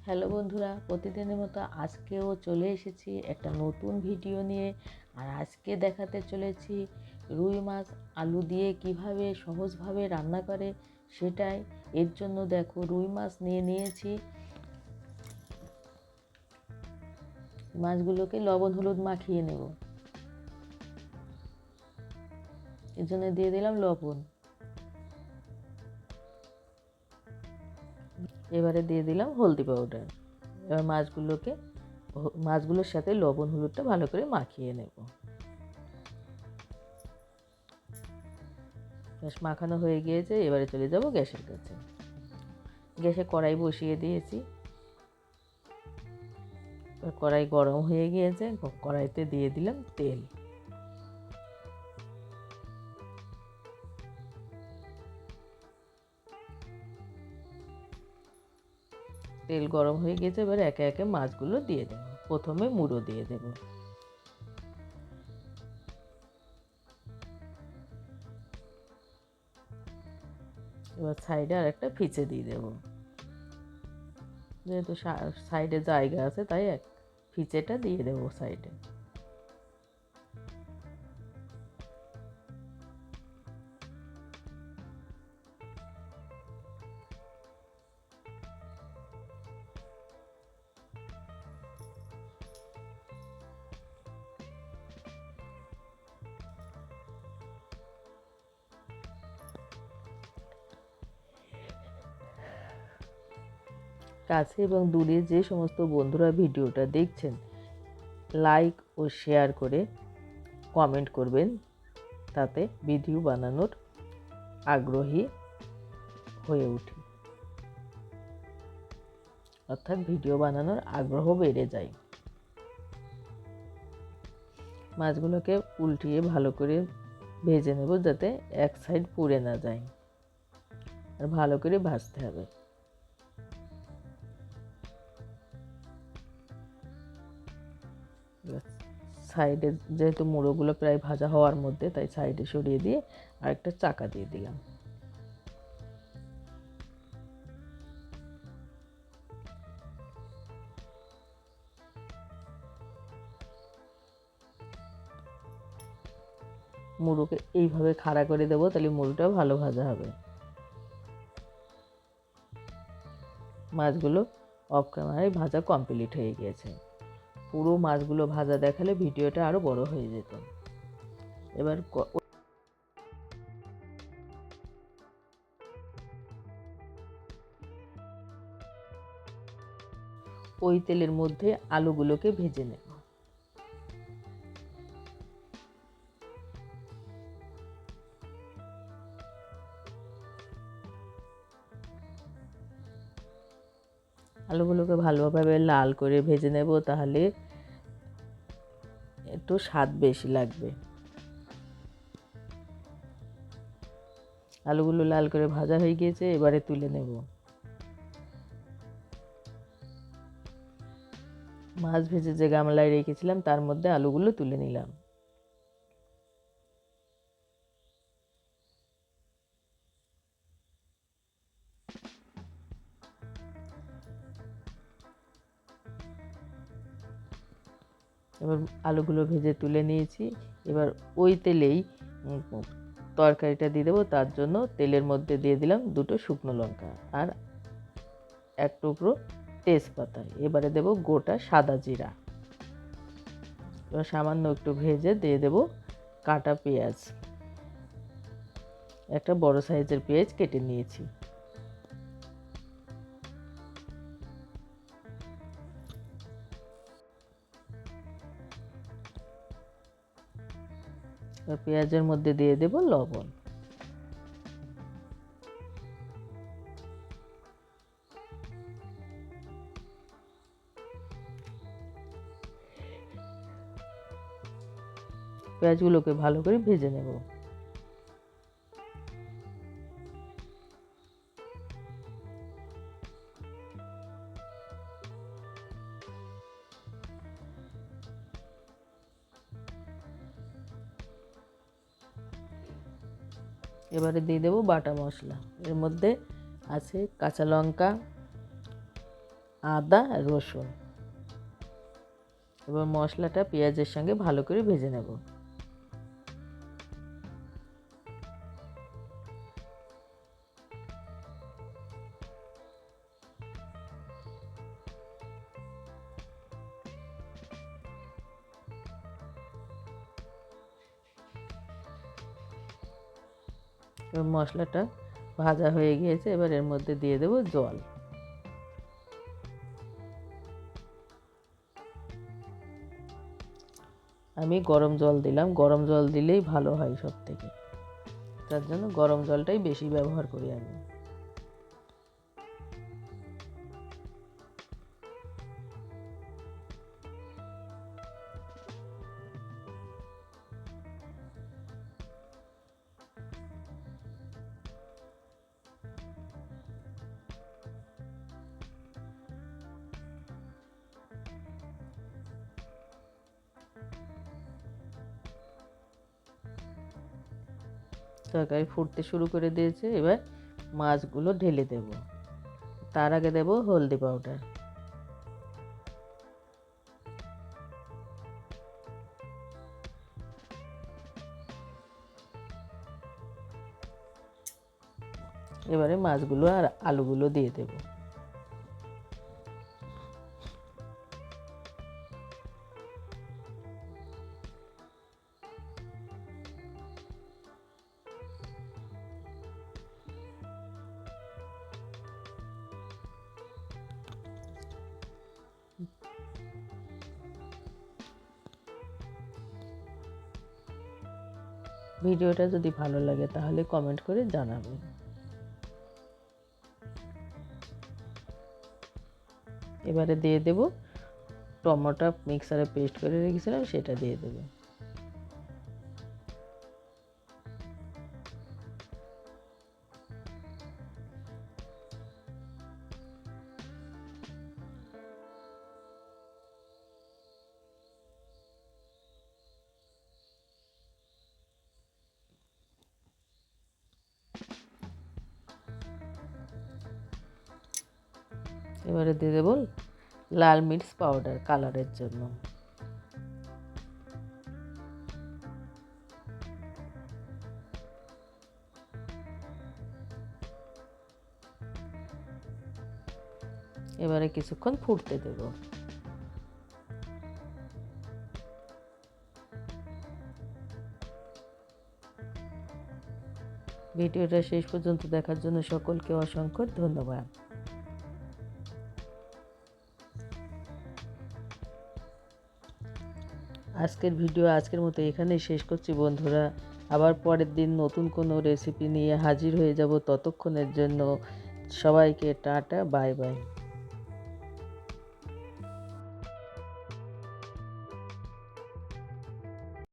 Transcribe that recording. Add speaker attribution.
Speaker 1: Hello বন্ধুরা, প্রতিদিনের মতো আজকেও চলে এসেছি একটা নতুন ভিডিও নিয়ে। আর আজকে দেখাতে চলেছি রুই মাছ আলু দিয়ে কিভাবে সহজভাবে রান্না করে সেটাই। এর জন্য দেখো রুই মাছ নিয়েছি। মাছগুলোকে লবণ হলুদ মাখিয়ে নেব। এর জন্য দিয়ে দিলাম লবণ। এবারে দিয়ে দিলাম হলদি পাউডার। এবার মাছগুলোর সাথে লবণ হলুদটা ভালো করে মাখিয়ে নেব। ব্যাস মাখানো হয়ে গিয়েছে। এবারে চলে যাব গ্যাসের কাছে। গ্যাসে কড়াই বসিয়ে দিয়েছি। কড়াই গরম হয়ে গিয়েছে। কড়াইতে দিয়ে দিলাম তেল। তেল গরম হয়ে গেছে। এবার একে একে মাছগুলো দিয়ে দেব। প্রথমে মুড়ো দিয়ে দেব। এবার সাইডে আর একটা ফিচে দিয়ে দেব। যেহেতু সাইডে জায়গা আছে তাই ফিচেটা দিয়ে দেব সাইডে। কাছে এবং দূরে যে সমস্ত বন্ধুরা ভিডিওটা দেখছেন, লাইক ও শেয়ার করে কমেন্ট করবেন। তাতে ভিডিও বানানোর আগ্রহী হয়ে উঠি, অর্থাৎ ভিডিও বানানোর আগ্রহ বেড়ে যায়। মাছগুলোকে উল্টিয়ে ভালো করে ভেজে নেব, যাতে এক সাইড পুড়ে না যায়। আর ভালো করে ভাজতে হবে। সাইডে যেহেতু মুড়োগুলো প্রায় ভাজা হওয়ার মধ্যে, তাই সাইডে সরিয়ে দিয়ে আরেকটা চাকা দিয়ে দিলাম। মুড়োকে এইভাবে খাড়া করে দেবো, তাহলে মুড়োটাও ভালো ভাজা হবে। মাছগুলো অফ ক্যামেরায় ভাজা কমপ্লিট হয়ে গিয়েছে। পুরো মাছগুলো ভাজা দেখালে ভিডিওটা আরও বড় হয়ে যেত। এবার ওই তেলের মধ্যে আলুগুলোকে ভেজে নেব। আলুগুলোকে ভালোভাবে লাল করে ভেজে নেব, তাহলে একটু স্বাদ বেশি লাগবে। আলুগুলো লাল করে ভাজা হয়ে গিয়েছে। এবারে তুলে নেব। মাছ ভেজে যে গামলায় রেখেছিলাম তার মধ্যে আলুগুলো তুলে নিলাম। এবার আলুগুলো ভেজে তুলে নিয়েছি। এবার ওই তেলেই তরকারিটা দিয়ে দেবো। তার জন্য তেলের মধ্যে দিয়ে দিলাম 2টো শুকনো লঙ্কা আর 1 টুকরো তেজপাতা। এবারে দেব গোটা সাদা জিরা। এবার সামান্য একটু ভেজে দিয়ে দেব কাটা পেঁয়াজ। একটা বড় সাইজের পেঁয়াজ কেটে নিয়েছি। পেঁয়াজের মধ্যে দিয়ে দেব লবণ। পেঁয়াজগুলোকে ভালো করে ভেজে নেব। এবারে দিয়ে দেব বাটা মশলা। এর মধ্যে আছে কাঁচা লঙ্কা, আদা আর রসুন। এবার মশলাটা পেঁয়াজের সঙ্গে ভালো করে ভেজে নেব। এবার মশলাটা ভাজা হয়ে গিয়েছে, এবার এর মধ্যে দিয়ে দেব জল। আমি গরম জল দিলাম, গরম জল দিলেই ভালো হয় সব থেকে, তার জন্য গরম জলটাই বেশি ব্যবহার করি আমি। তরকারি ফুটতে শুরু করে দিয়েছে, এবার মাছগুলো ঢেলে দেব। তার আগে দেব হলদি পাউডার। এবারে মাছগুলো আর আলুগুলো দিয়ে দেব। ভিডিওটা যদি ভালো লাগে তাহলে কমেন্ট করে জানাবেন। এবারে দিয়ে দেব টমেটো মিক্সারে পেস্ট করে রেখেছিলাম, সেটা দিয়ে দেব। এবারে দিয়ে দেব লাল মির্চ পাউডার কালারের জন্য। এবারে কিছুক্ষণ ফুটতে দেব। ভিডিওটা শেষ পর্যন্ত দেখার জন্য সকলকে অসংখ্য ধন্যবাদ। আজকের ভিডিও আজকের মতো এখানেই শেষ করছি বন্ধুরা। আবার পরের দিন নতুন কোনো রেসিপি নিয়ে হাজির হয়ে যাব। ততক্ষণের জন্য সবাইকে টাটা, বাই বাই।